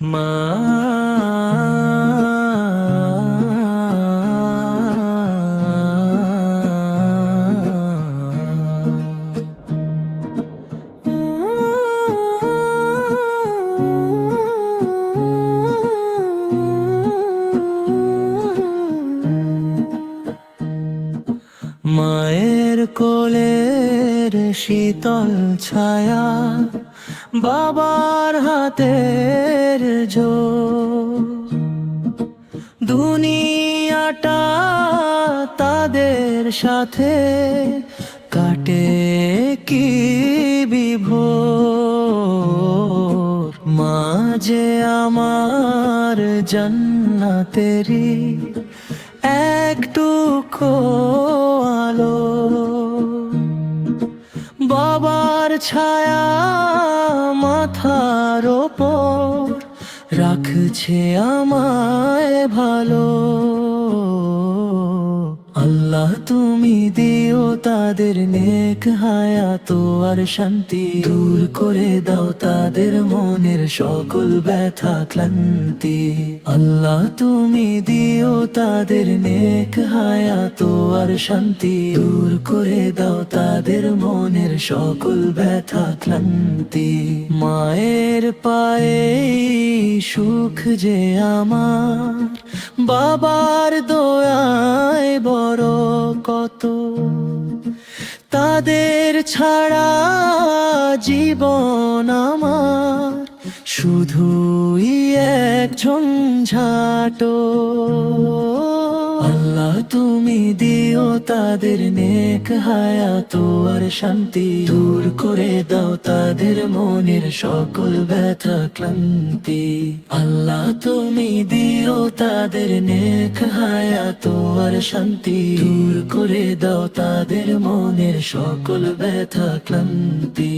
মা মায়ের কোলের শীতল ছায়া, বাবার হাতের জোর, দুনিয়াটা তাদের সাথে কাটে কি বিভোর। মা যে আমার জান্নাতেরি একটুকু আলো, বাবার ছায়া মাথার ওপর রাখছে আমায় ভালো। আল্লাহ তুমি দিও তাদের নেক হায়াত আর শান্তি, দূর করে দাও তাদের মনের সকল ব্যথা ক্লান্তি। আল্লাহ তুমি দিও তাদের নেক হায়াত আর শান্তি, দূর করে দাও তাদের মনের সকল ব্যথা ক্লান্তি। মায়ের পায়ে সুখ যে আমার, বাবার দয়ায় বড় কত, তাদের ছাড়া জীবন আমার শুধুই এক ঝঞ্ঝাট। আল্লাহ তুমি দিও তাদের নেক হায়াত আর শান্তি, দূর করে দাও তাদের মনের সকল ব্যথা ক্লান্তি। আল্লাহ তুমি দিও তাদের নেক হায়াত আর শান্তি, দূর করে দাও তাদের মনের সকল ব্যথা ক্লান্তি।